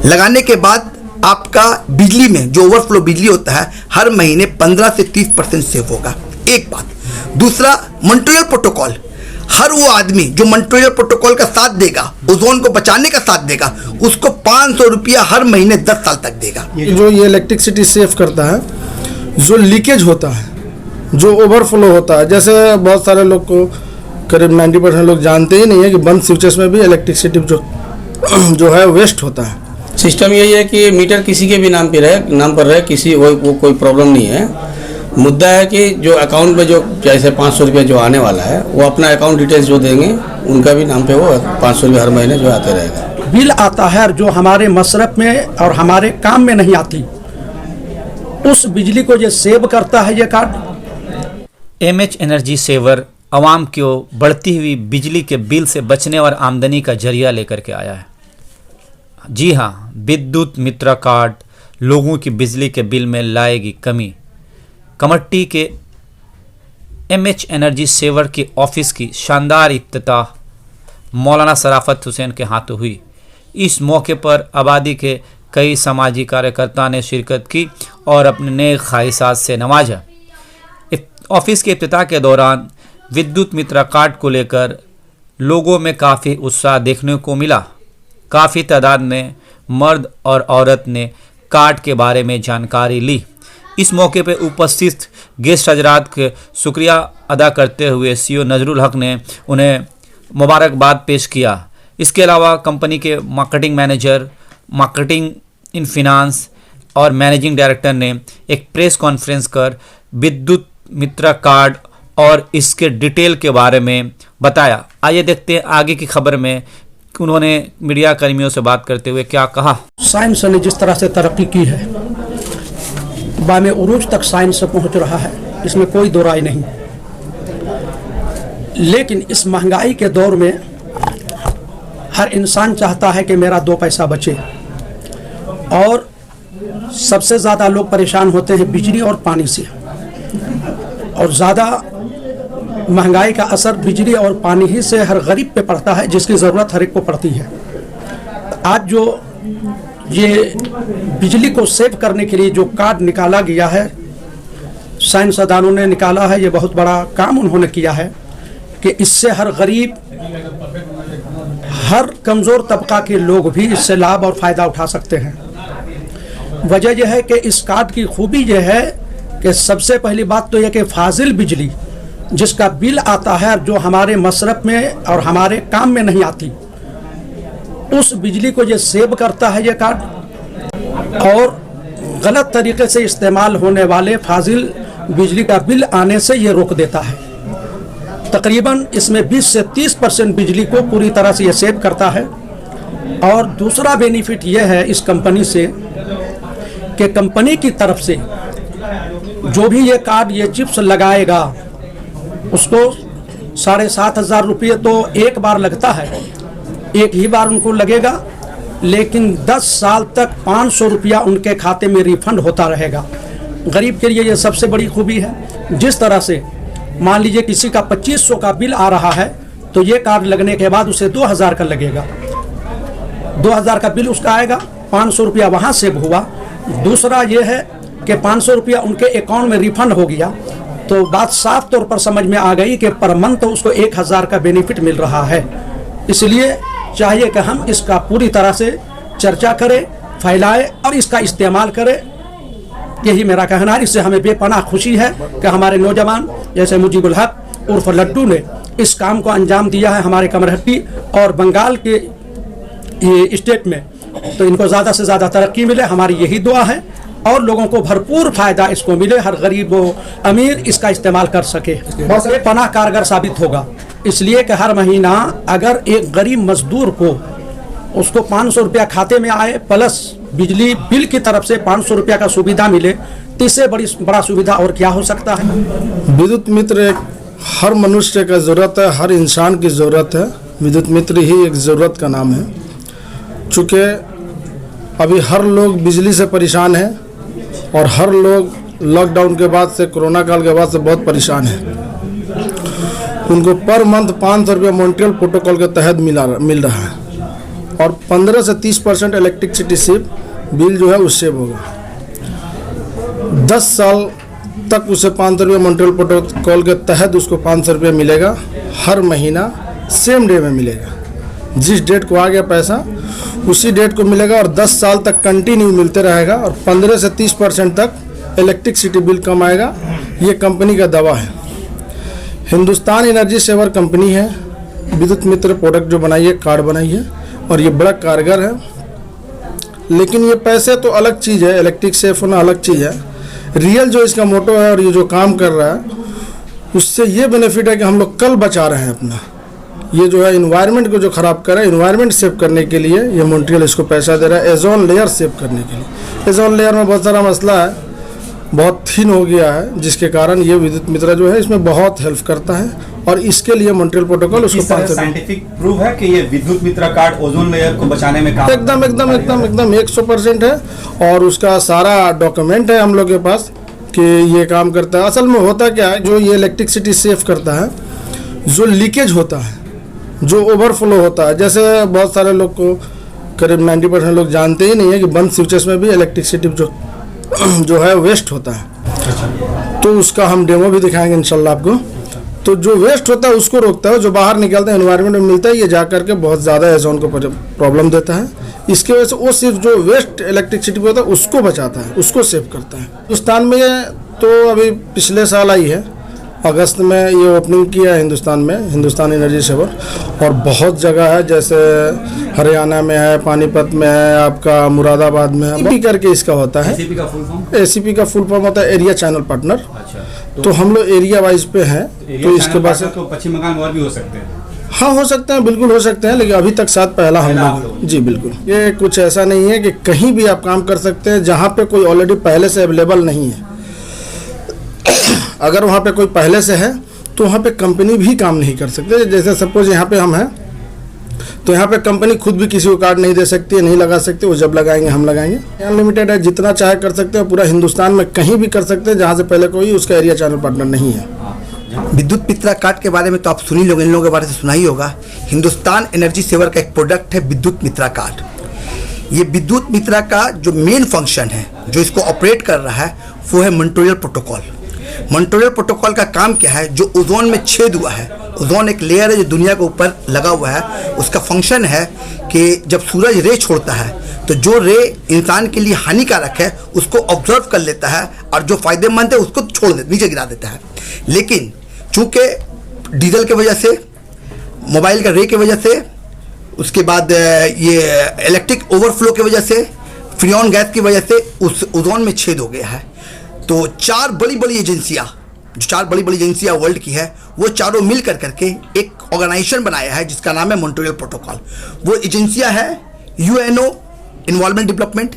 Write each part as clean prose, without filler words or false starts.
लगाने के बाद आपका बिजली में जो ओवरफ्लो बिजली होता है हर महीने 15 से 30% सेव होगा। एक बात। दूसरा, मॉन्ट्रियल प्रोटोकॉल, हर वो आदमी जो मॉन्ट्रियल प्रोटोकॉल का साथ देगा, ओजोन को बचाने का साथ देगा, उसको 500 रुपया हर महीने 10 साल तक देगा। जो ये इलेक्ट्रिसिटी सेव करता है, जो लीकेज होता है, जो ओवरफ्लो होता है, जैसे बहुत सारे लोग को करीब 90% लोग जानते ही नहीं है कि बंद स्विचेस में भी इलेक्ट्रिसिटी जो है वेस्ट होता है। सिस्टम यही है कि मीटर किसी के भी नाम पर रहे, किसी वो कोई प्रॉब्लम नहीं है। मुद्दा है कि जो अकाउंट में जो जैसे 500 रुपये जो आने वाला है, वो अपना अकाउंट डिटेल्स जो देंगे उनका भी नाम पे वो 500 रुपये हर महीने जो आते रहेगा। बिल आता है जो हमारे मसरफ में और हमारे काम में नहीं आती, उस बिजली को ये सेव करता है ये कार्ड। एमएच एनर्जी सेवर आवाम को बढ़ती हुई बिजली के बिल से बचने और आमदनी का जरिया लेकर के आया है। जी हाँ, विद्युत मित्र कार्ड लोगों की बिजली के बिल में लाएगी कमी। कमट्टी के एमएच एनर्जी सेवर के ऑफिस की शानदार इफ्तिताह मौलाना सराफत हुसैन के हाथों हुई। इस मौके पर आबादी के कई समाजी कार्यकर्ता ने शिरकत की और अपने नेक ख्वाहिशात से नवाजा। ऑफिस के इफ्तिताह के दौरान विद्युत मित्र कार्ड को लेकर लोगों में काफ़ी उत्साह देखने को मिला। काफ़ी तादाद में मर्द और औरत ने कार्ड के बारे में जानकारी ली। इस मौके पर उपस्थित गेस्ट हजरात के शुक्रिया अदा करते हुए सीईओ नजरुल हक ने उन्हें मुबारकबाद पेश किया। इसके अलावा कंपनी के marketing manager, marketing in finance और मैनेजिंग डायरेक्टर ने एक प्रेस कॉन्फ्रेंस कर विद्युत मित्र कार्ड और इसके डिटेल के बारे में बताया। आइए देखते हैं आगे की खबर में उन्होंने मीडिया कर्मियों से बात करते हुए क्या कहा। साइंस ने जिस तरह से तरक्की की है, बामे उरूज तक साइंस पहुंच रहा है, इसमें कोई दो राय नहीं। लेकिन इस महंगाई के दौर में हर इंसान चाहता है कि मेरा 2 पैसा बचे, और सबसे ज़्यादा लोग परेशान होते हैं बिजली और पानी से, और ज़्यादा महंगाई का असर बिजली और पानी ही से हर गरीब पे पड़ता है, जिसकी ज़रूरत हर एक को पड़ती है। आज जो ये बिजली को सेव करने के लिए जो कार्ड निकाला गया है, साइंसदानों ने निकाला है, ये बहुत बड़ा काम उन्होंने किया है कि इससे हर गरीब, हर कमज़ोर तबका के लोग भी इससे लाभ और फ़ायदा उठा सकते हैं। वजह यह है कि इस कार्ड की खूबी यह है कि सबसे पहली बात तो यह कि फाजिल बिजली जिसका बिल आता है, जो हमारे मसरफ में और हमारे काम में नहीं आती, उस बिजली को ये सेव करता है ये कार्ड, और गलत तरीके से इस्तेमाल होने वाले फाजिल बिजली का बिल आने से ये रोक देता है। तकरीबन इसमें 20 से 30% बिजली को पूरी तरह से ये सेव करता है। और दूसरा बेनिफिट ये है इस कंपनी से कि कंपनी की तरफ से जो भी ये कार्ड, ये चिप्स लगाएगा, उसको 7,500 रुपये तो एक बार लगता है, एक ही बार उनको लगेगा, लेकिन 10 साल तक 500 रुपया उनके खाते में रिफंड होता रहेगा। गरीब के लिए ये सबसे बड़ी खूबी है। जिस तरह से मान लीजिए किसी का 2500 का बिल आ रहा है, तो ये कार्ड लगने के बाद उसे 2000 का लगेगा। 2000 का बिल उसका आएगा, 500 रुपया वहाँ सेव हुआ। दूसरा ये है कि 500 रुपया उनके अकाउंट में रिफंड हो गया, तो बात साफ तौर पर समझ में आ गई कि पर मंथ तो उसको 1000 का बेनिफिट मिल रहा है। इसलिए चाहिए कि हम इसका पूरी तरह से चर्चा करें, फैलाएं और इसका इस्तेमाल करें। यही मेरा कहना है। इससे हमें बेपनाह खुशी है कि हमारे नौजवान जैसे मुजीबुल हक उर्फ लड्डू ने इस काम को अंजाम दिया है हमारे कमरहट्टी और बंगाल के ये स्टेट में, तो इनको ज़्यादा से ज़्यादा तरक्की मिले, हमारी यही दुआ है, और लोगों को भरपूर फ़ायदा इसको मिले, हर गरीब व अमीर इसका इस्तेमाल कर सके। बस ये पनाह कारगर साबित होगा, इसलिए कि हर महीना अगर एक गरीब मजदूर को उसको 500 रुपया खाते में आए, प्लस बिजली बिल की तरफ से 500 रुपया का सुविधा मिले, तो इससे बड़ा सुविधा और क्या हो सकता है। विद्युत मित्र हर मनुष्य का ज़रूरत है, हर इंसान की ज़रूरत है। विद्युत मित्र ही एक ज़रूरत का नाम है। चूँकि अभी हर लोग बिजली से परेशान हैं और हर लोग लॉकडाउन के बाद से, कोरोना काल के बाद से बहुत परेशान हैं। उनको पर मंथ 500 रुपया मॉन्ट्रियल प्रोटोकॉल के तहत मिल रहा है। और 15 से 30% इलेक्ट्रिसिटी से बिल जो है उससे होगा। 10 साल तक उसे 500 रुपये मॉन्ट्रियल प्रोटोकॉल के तहत उसको 500 रुपये मिलेगा हर महीना, सेम डे में मिलेगा। जिस डेट को आ गया पैसा उसी डेट को मिलेगा और 10 साल तक कंटिन्यू मिलते रहेगा और 15 से 30% तक इलेक्ट्रिसिटी बिल कम आएगा। ये कंपनी का दावा है। हिंदुस्तान एनर्जी सेवर कंपनी है, विद्युत मित्र प्रोडक्ट जो बनाई है, कार्ड बनाई है और ये बड़ा कारगर है। लेकिन ये पैसे तो अलग चीज़ है, इलेक्ट्रिक सेफ होना अलग चीज़ है। रियल जो इसका मोटो है और ये जो काम कर रहा है उससे ये बेनिफिट है कि हम लोग कल बचा रहे हैं अपना। ये जो है इन्वायरमेंट को जो ख़राब कर रहा है, इन्वायरमेंट सेव करने के लिए ये मॉन्ट्रियल इसको पैसा दे रहा है, एजोन लेयर सेव करने के लिए। एजोन लेयर में बहुत सारा मसला है, बहुत थिन हो गया है, जिसके कारण ये विद्युत मित्र जो है इसमें बहुत हेल्प करता है और इसके लिए मॉन्ट्रियल प्रोटोकॉल उसको साइंटिफिक प्रूफ है कि ये विद्युत मित्र कार्ड ओजोन लेयर को बचाने में काम एकदम 100% है और उसका सारा डॉक्यूमेंट है हम लोग के पास कि ये काम करता है। असल में होता क्या है, जो ये इलेक्ट्रिसिटी सेव करता है, जो लीकेज होता है, जो ओवरफ्लो होता है, जैसे बहुत सारे लोग को करीब 90% लोग जानते ही नहीं है कि बंद स्विचेस में भी इलेक्ट्रिसिटी जो है वेस्ट होता है। तो उसका हम डेमो भी दिखाएंगे इंशाल्लाह आपको। तो जो वेस्ट होता है उसको रोकता है, जो बाहर निकलता है एनवायरनमेंट में मिलता है, ये जा करके बहुत ज़्यादा एजोन को प्रॉब्लम देता है। इसकी वजह से वो सिर्फ जो वेस्ट इलेक्ट्रिसिटी होता है उसको बचाता है, उसको सेव करता है। हिंदुस्तान में तो अभी पिछले साल आई है, अगस्त में ये ओपनिंग किया है हिंदुस्तान में, हिंदुस्तान एनर्जी सेवर। और बहुत जगह है, जैसे हरियाणा में है, पानीपत में है, आपका मुरादाबाद में है। भी करके इसका होता है एसीपी का फुल फॉर्म। एसीपी का फुल फॉर्म होता है एरिया चैनल पार्टनर। तो हम लोग एरिया वाइज पे हैं, तो इसके बाद तो पश्चिम बंगाल में और भी हो सकते हैं। हाँ हो सकते हैं, बिल्कुल हो सकते हैं, लेकिन अभी तक साथ पहला हम लोग। जी बिल्कुल, ये कुछ ऐसा नहीं है कि कहीं भी आप काम कर सकते हैं जहाँ पे कोई ऑलरेडी पहले से अवेलेबल नहीं है। अगर वहाँ पे कोई पहले से है तो वहाँ पे कंपनी भी काम नहीं कर सकते। जैसे सपोज यहाँ पे हम हैं तो यहाँ पे कंपनी खुद भी किसी को कार्ड नहीं दे सकती है, नहीं लगा सकती। वो जब लगाएंगे हम लगाएंगे। अनलिमिटेड है, जितना चाहे कर सकते हैं, पूरा हिंदुस्तान में कहीं भी कर सकते हैं जहाँ से पहले कोई उसका एरिया चैनल पार्टनर नहीं है। विद्युत मित्र कार्ड के बारे में तो आप सुन ही लोगे, इन लोगों के बारे में सुना ही होगा। हिंदुस्तान एनर्जी सेवर का एक प्रोडक्ट है विद्युत मित्र कार्ड। ये विद्युत मित्र का जो मेन फंक्शन है, जो इसको ऑपरेट कर रहा है, वो है मॉन्ट्रियल प्रोटोकॉल। मॉन्ट्रियल प्रोटोकॉल का काम क्या है, जो ओजोन में छेद हुआ है, ओजोन एक लेयर है जो दुनिया के ऊपर लगा हुआ है, उसका फंक्शन है कि जब सूरज रे छोड़ता है तो जो रे इंसान के लिए हानिकारक है उसको ऑब्जर्व कर लेता है और जो फायदेमंद है उसको छोड़ देता, नीचे गिरा देता है। लेकिन चूंकि डीजल की वजह से, मोबाइल का रे की वजह से, उसके बाद ये इलेक्ट्रिक ओवरफ्लो की वजह से, फ्रियॉन गैस की वजह से उस ओजोन में छेद हो गया है। तो चार बड़ी बड़ी एजेंसियां वर्ल्ड की है, वो चारों मिल करके एक ऑर्गेनाइजेशन बनाया है जिसका नाम है मॉन्ट्रियल प्रोटोकॉल। वो एजेंसियां है UNO environment development,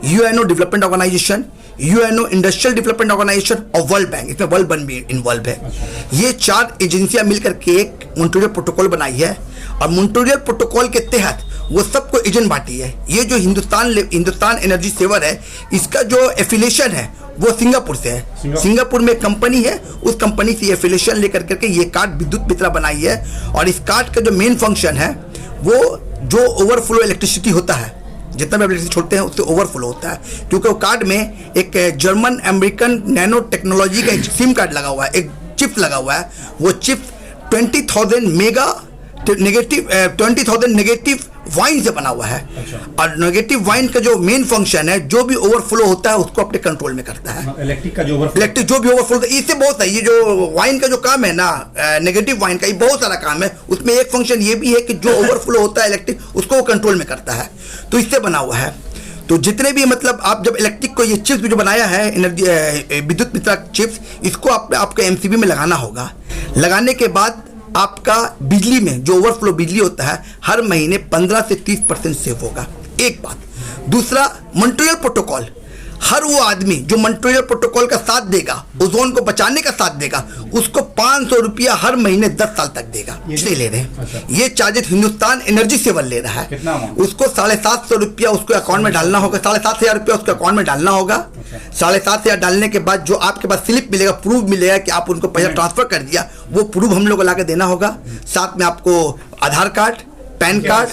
UNO development organisation, UNO industrial development organisation और वर्ल्ड बैंक। इसमें वर्ल्ड बैंक भी इन्वॉल्व है। ये चार एजेंसियां मिलकर के एक मॉन्ट्रियल प्रोटोकॉल बनाई है और मॉन्ट्रियल प्रोटोकॉल के तहत वो सबको एजेंट बांटी है। ये जो हिंदुस्तान एनर्जी सेवर है, इसका जो एफिलिएशन है वो सिंगापुर से है। सिंगापुर में एक कंपनी है, उस कंपनी से एफिलिएशन लेकर करके ये कार्ड विद्युत मित्र बनाई है। और इस कार्ड का जो मेन फंक्शन है, वो जो ओवरफ्लो इलेक्ट्रिसिटी होता है, जितना भी इलेक्ट्रिसिटी छोड़ते हैं उससे ओवरफ्लो होता है, क्योंकि वो कार्ड में एक जर्मन अमेरिकन नैनो टेक्नोलॉजी का एक सिम कार्ड लगा हुआ है, एक चिप लगा हुआ है। वो चिप 20,000 नेगेटिव वाइन से बना हुआ है। और नेगेटिव वाइन का जो मेन फंक्शन है, जो भी ओवरफ्लो होता है उसको अपने कंट्रोल में करता है। इलेक्ट्रिक जो भी ओवरफ्लो, इससे बहुत है। ये जो वाइन का जो काम है ना, नेगेटिव वाइन का, ये बहुत सारा काम है। उसमें एक फंक्शन ये भी है कि जो ओवरफ्लो होता है इलेक्ट्रिक, उसको वो कंट्रोल में करता है। तो इससे बना हुआ है। तो जितने भी मतलब आप जब इलेक्ट्रिक को, ये चिप्स जो बनाया है एनर्जी विद्युत मित्र चिप्स, इसको आपको एमसीबी में लगाना होगा। लगाने के बाद आपका बिजली में जो ओवरफ्लो बिजली होता है, हर महीने 15 से 30% सेव होगा। एक बात। दूसरा, मॉन्ट्रियल प्रोटोकॉल, हर वो आदमी जो मॉन्ट्रियल प्रोटोकॉल का साथ देगा, ओजोन को बचाने का साथ देगा, उसको 500 रुपया हर महीने 10 साल तक देगा। इसलिए ले रहे हैं। अच्छा। ये चार्जेस हिंदुस्तान एनर्जी सेवर ले रहा है। कितना? उसको 750 रुपया उसको अकाउंट में डालना होगा, 7,500 रुपया उसके अकाउंट में डालना होगा। 7,500 डालने के बाद जो आपके पास स्लिप मिलेगा, प्रूफ मिलेगा कि आप उनको पैसा ट्रांसफर कर दिया, वो प्रूफ हम लोग को ला के देना होगा। साथ में आपको आधार कार्ड, पैन कार्ड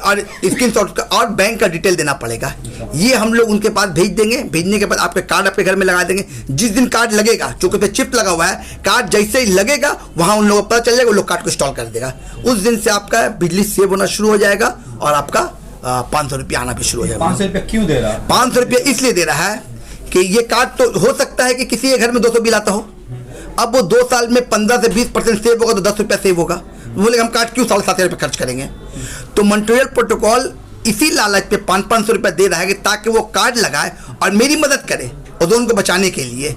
और स्क्रीनशॉट का और बैंक का डिटेल देना पड़ेगा। ये हम लोग उनके पास भेज देंगे। भेजने के बाद आपके कार्ड आपके घर में लगा देंगे। जिस दिन कार्ड लगेगा, चूंकि उस पर चिप लगा हुआ है, कार्ड जैसे ही लगेगा वहां उन लोगों को पता चल जाएगा, वो लोग कार्ड को इंस्टॉल कर देगा। उस दिन से आपका बिजली सेव होना शुरू हो जाएगा और आपका 500 रुपया आना भी शुरू हो जाएगा। 500 रुपया क्यों दे रहा है? 500 रुपया इसलिए दे रहा है कि ये कार्ड तो हो सकता है कि किसी के घर में 200 बिल आता हो। अब वो 2 साल में 15 से 20% सेव होगा तो 10 रुपया सेव होगा। बोले हम कार्ड क्यों 7,500 रुपये खर्च करेंगे। तो मॉन्ट्रियल प्रोटोकॉल इसी लालच पे 500 रुपया दे रहा है कि ताकि वो कार्ड लगाए और मेरी मदद करे ओजोन को बचाने के लिए।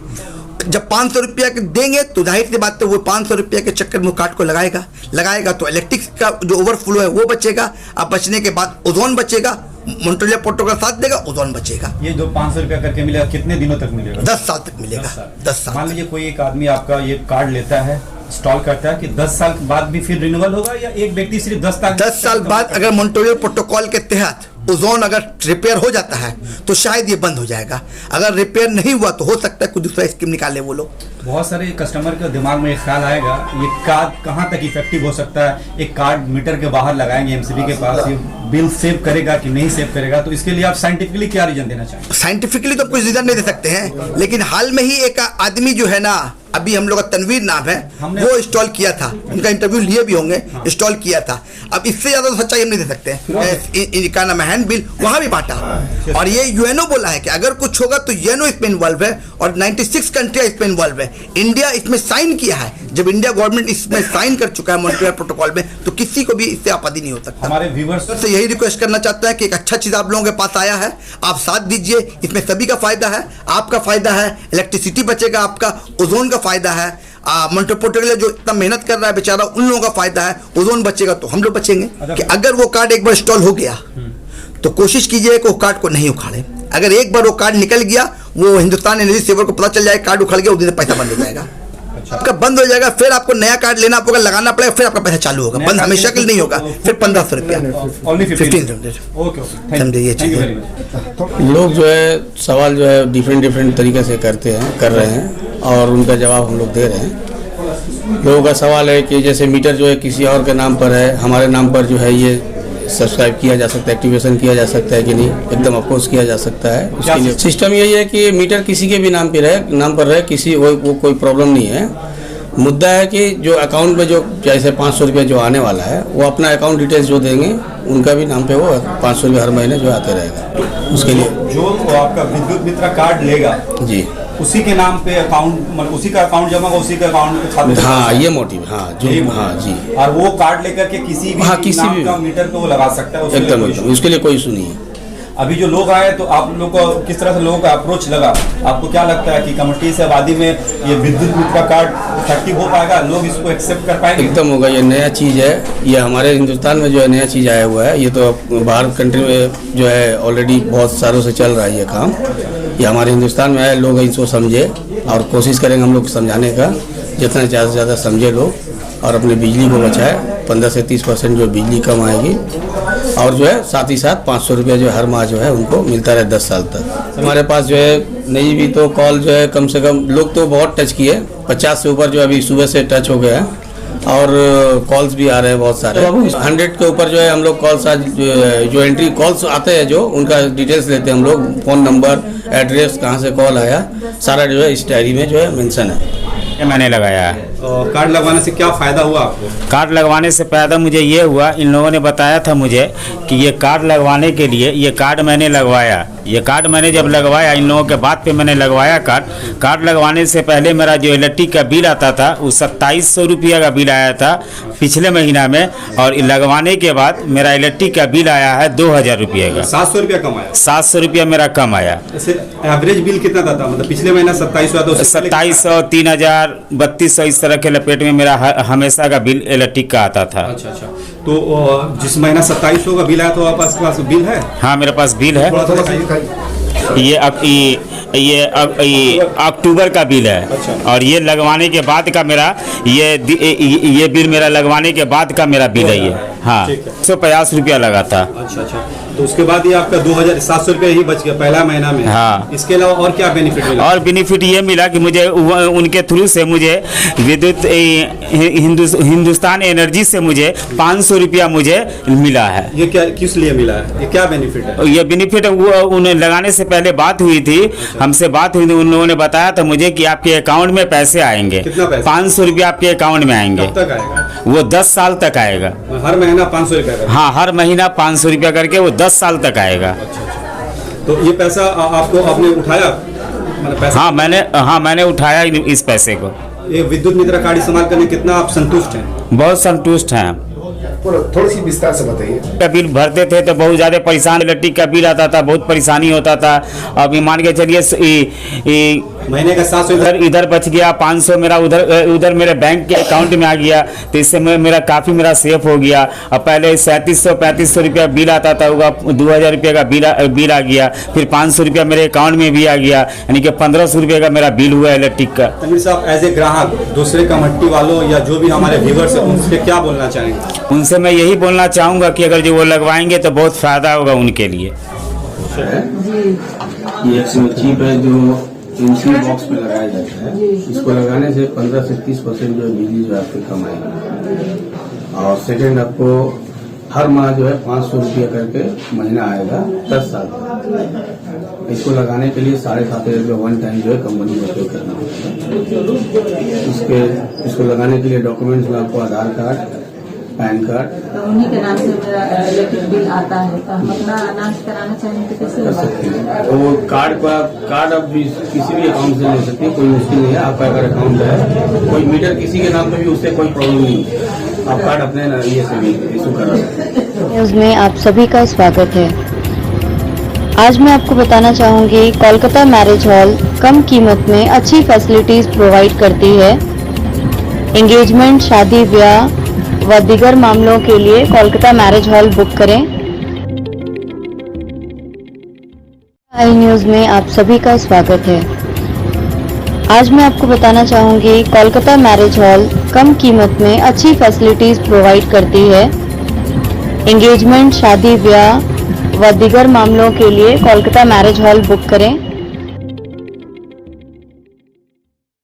जब 500 रुपया देंगे तो जाहिर सी बात है वो 500 रुपया के चक्कर में कार्ड को लगाएगा तो इलेक्ट्रिक का जो ओवरफ्लो है वो बचेगा। अब बचने के बाद ओजोन बचेगा, मॉन्ट्रियल प्रोटोकॉल साथ देगा, ओजोन बचेगा। ये जो 500 रुपया करके मिलेगा कितने दिनों तक मिलेगा? 10 साल तक मिलेगा। 10 साल। मान लीजिए कोई एक आदमी आपका ये कार्ड लेता है, इंस्टॉल करता है, कि 10 साल के बाद भी फिर रिन्यूअल होगा या एक व्यक्ति सिर्फ 10 साल बाद अगर मॉन्ट्रियल प्रोटोकॉल के तहत ओजोन अगर रिपेयर हो जाता है तो शायद ये बंद हो जाएगा। अगर रिपेयर नहीं हुआ तो हो सकता है कोई दूसरा स्कीम निकाले वो लोग। बहुत सारे कस्टमर के दिमाग में एक ख्याल आएगा, ये कार्ड कहाँ तक इफेक्टिव हो सकता है। एक कार्ड मीटर के बाहर लगाएंगे एमसीबी के पास, ये बिल सेव करेगा कि नहीं सेव करेगा। तो इसके लिए आप साइंटिफिकली क्या रीजन देना चाहेंगे? साइंटिफिकली तो कुछ रीजन नहीं दे सकते हैं, लेकिन हाल में ही एक आदमी जो है ना, अभी हम लोग का तनवीर नाम है, वो इंस्टॉल किया था। उनका इंटरव्यू लिए भी होंगे। इंस्टॉल किया था। अब इससे ज्यादा तो सच्चाई हम नहीं दे सकते हैं। इनका नाम हैंड बिल वहां भी बांटा और ये यूएनओ बोला है कि अगर कुछ होगा तो यूएनओ इसमें इन्वॉल्व है और 96 कंट्रियां इसमें इन्वॉल्व है। इंडिया इसमें साइन किया है। जब इंडिया गवर्नमेंट इसमें साइन कर चुका है मॉन्ट्रियल प्रोटोकॉल में, तो किसी को भी इससे आपत्ति नहीं हो सकता। हमारे व्यूअर्स से यही रिक्वेस्ट करना चाहता है कि एक अच्छा चीज आप लोगों के पास आया है, आप साथ दीजिए। इसमें सभी का फायदा है, आपका फायदा है, इलेक्ट्रिसिटी बचेगा, आपका ओजोन का फायदा है। मॉन्ट्रियल प्रोटोकॉल जो इतना मेहनत कर रहा है बेचारा, उन लोगों का फायदा है। ओजोन बचेगा तो हम लोग बचेंगे। कि अगर वो कार्ड एक बार इंस्टॉल हो गया तो कोशिश कीजिए कि वो कार्ड को नहीं उखाड़े। अगर एक बार वो कार्ड निकल गया, वो हिंदुस्तान एनर्जी सेवर को पता चल जाए कार्ड उखड़ गया, उस दिन पैसा बंद हो जाएगा। आपका बंद हो जाएगा, फिर आपको नया कार्ड लेना पड़ेगा, लगाना पड़ेगा, फिर आपका पैसा चालू होगा। बंद हमेशा के लिए नहीं होगा। फिर 1500 रुपया, 1500 समझे ये चीज़। लोग जो है सवाल जो है डिफरेंट तरीके से कर रहे हैं और उनका जवाब हम लोग दे रहे हैं। लोगों का सवाल है कि जैसे मीटर जो है किसी और के नाम पर है, हमारे नाम पर जो है ये सब्सक्राइब किया जा सकता है, एक्टिवेशन किया जा सकता है कि नहीं? एकदम ऑफकोर्स किया जा सकता है। उसके लिए सिस्टम यही है कि मीटर किसी के भी नाम पर रहे किसी वो कोई प्रॉब्लम नहीं है। मुद्दा है कि जो अकाउंट में जो जैसे 500 रुपये जो आने वाला है, वो अपना अकाउंट डिटेल्स जो देंगे उनका भी नाम पे वो 500 रुपये हर महीने जो आते रहेगा। उसके लिए जो आपका विद्युत मित्र कार्ड लेगा जी उसी के नाम पे अकाउंट, मतलब उसी का अकाउंट जमा होगा, उसी का अकाउंट खाते। हाँ, ये मोटिव। हाँ जी। और वो कार्ड लेकर के किसी भी नाम का मीटर तो वो लगा सकता है। एकदम उसके लिए कोई इशू नहीं है। अभी जो लोग आए तो आप लोग को किस तरह से लोगों का अप्रोच लगा? आपको क्या लगता है कि कम्युनिटी से आबादी में ये विद्युत मित्र कार्ड इफेक्टिव हो पाएगा? लोग इसको एक्सेप्ट कर पाएंगे? एकदम होगा। ये नया चीज़ है, ये हमारे हिंदुस्तान में जो है नया चीज़ आया हुआ है। ये तो बाहर कंट्री में जो है ऑलरेडी बहुत सालों से चल रहा है ये काम। ये हमारे हिंदुस्तान में है, लोग इसको समझे और कोशिश करेंगे हम लोग समझाने का, जितना ज़्यादा से ज़्यादा समझे लोग और अपनी बिजली को बचाए। 15 से 30% जो बिजली कम आएगी और जो है साथ ही साथ 500 रुपये जो हर माह जो है उनको मिलता रहे 10 साल तक। हमारे पास जो है नहीं भी तो कॉल जो है कम से कम लोग तो बहुत टच किए, 50 से ऊपर जो अभी सुबह से टच हो गया है और कॉल्स भी आ रहे हैं बहुत सारे। 100 के ऊपर जो है हम लोग कॉल्स आज जो एंट्री कॉल्स आते हैं जो उनका डिटेल्स लेते हैं हम लोग, फ़ोन नंबर, एड्रेस, कहाँ से कॉल आया, सारा जो है इस डायरी में जो है मेंशन है। मैंने लगाया है। कार्ड लगवाने से क्या फ़ायदा हुआ आपको? कार्ड लगवाने से फ़ायदा मुझे ये हुआ, इन लोगों ने बताया था मुझे कि ये कार्ड लगवाने के लिए ये कार्ड मैंने लगवाया। ये कार्ड मैंने जब लगवाया, इन लोगों के बात पे मैंने लगवाया कार्ड लगवाने से पहले मेरा जो इलेक्ट्रिक का बिल आता था वो 2700 रुपया का बिल आया था पिछले महीना में, और लगवाने के बाद मेरा इलेक्ट्रिक का बिल आया है 2000 रुपये का। 700 रुपया कम आया? 700 रुपया मेरा कम आया। एवरेज बिल कितना था? मतलब पिछले महीना 2700, 2700, 3000, 3200 इस तरह के लपेट में मेरा हमेशा का बिल इलेक्ट्रिक का आता था। अच्छा। तो जिस महीना 2700 का बिल आया तो आपके पास बिल है? हाँ, मेरे पास बिल है। ये अक्टूबर का बिल है। अच्छा। और ये लगवाने के बाद का मेरा ये बिल मेरा लगवाने के बाद का मेरा बिल है ये। हाँ, ठीक है। 150 रुपया लगा था। अच्छा, तो उसके बाद ये आपका 2700 रुपये ही बच गया पहला महीना में। हाँ। इसके अलावा और क्या बेनिफिट मिला? और बेनिफिट ये मिला कि मुझे उनके थ्रू से मुझे विद्युत हिंदुस्तान एनर्जी से मुझे 500 रुपया मुझे मिला है। ये क्या किस लिए मिला है, ये क्या बेनिफिट है? ये बेनिफिट वो उन्हें लगाने से पहले बात हुई थी, हमसे बात हुई थी, उन लोगों ने बताया था मुझे कि आपके अकाउंट में पैसे आएंगे। कितना पैसा? 500 रुपया आपके अकाउंट में आएंगे। कब तक आएगा? वो 10 साल तक आएगा। हर महीना 500 रुपया का? हाँ, हर महीना 500 रुपया करके वो 10 साल तक आएगा। तो ये पैसा आपको आपने उठाया, मतलब पैसा? हाँ, मैंने उठाया इस पैसे को। ये विद्युत मित्र कार्ड इस्तेमाल करने कितना आप संतुष्ट हैं? बहुत संतुष्ट हैं। थोड़ी सी विस्तार से बताइए। का बिल भरते थे तो बहुत ज़्यादा परेशान, इलेक्ट्रिक का बिल आता था, बहुत परेशानी होता था। अब मान के चलिए महीने का 700 इधर बच गया, 500 मेरा उधर मेरे बैंक के अकाउंट में आ गया, तो इससे मेरा काफ़ी मेरा सेफ हो गया। अब पहले 3700-3500 रुपया बिल आता था, 2000 रुपये का बिल आ गया, फिर 500 रुपया मेरे अकाउंट में भी आ गया, यानी कि 1500 रुपये का मेरा बिल हुआ इलेक्ट्रिक का। तनवीर साहब, एज ए ग्राहक दूसरे कमेटी वालों या जो भी हमारे व्यूवर्स हैं उनसे क्या बोलना चाहेंगे? उनसे मैं यही बोलना चाहूँगा कि अगर जो वो लगवाएंगे तो बहुत फ़ायदा होगा उनके लिए। ये एक चिप है जो एमसीबी बॉक्स पे लगाया जाता है। इसको लगाने से 15 से 30% जो बिजली जो आपकी कम आएगी। और सेकेंड, आपको हर माह जो है 500 रुपया करके महीना आएगा 10 साल। इसको लगाने के लिए 7500 रुपये वन टाइम जो है कंपनी को पे करना होगा। इसको लगाने के लिए डॉक्यूमेंट्स में आपको आधार कार्ड, पैन कार्ड, तो उन्हीं के नाम से मेरा इलेक्ट्रिक बिल आता है, तो हम अपना अनाउंस कराना चाहेंगे तो कैसे कर सकते हैं। तो वो कार्ड आप किसी भी अकाउंट से ले सकते हैं, कोई मुश्किल नहीं है। आपका अगर अकाउंट है, कोई मीटर किसी के नाम पे भी, उससे कोई प्रॉब्लम नहीं है। आप कार्ड अपने ये से भी इशू करा सकते हैं। न्यूज़ में आप सभी का स्वागत है। आज मैं आपको बताना चाहूँगी, कोलकाता मैरिज हॉल कम कीमत में अच्छी फैसिलिटीज प्रोवाइड करती है। एंगेजमेंट, शादी ब्याह व दीगर मामलों के लिए कोलकाता मैरिज हॉल बुक करें। आई न्यूज़ में आप सभी का स्वागत है। आज मैं आपको बताना चाहूँगी, कोलकाता मैरिज हॉल कम कीमत में अच्छी फैसिलिटीज प्रोवाइड करती है। एंगेजमेंट, शादी ब्याह व दीगर मामलों के लिए कोलकाता मैरिज हॉल बुक करें।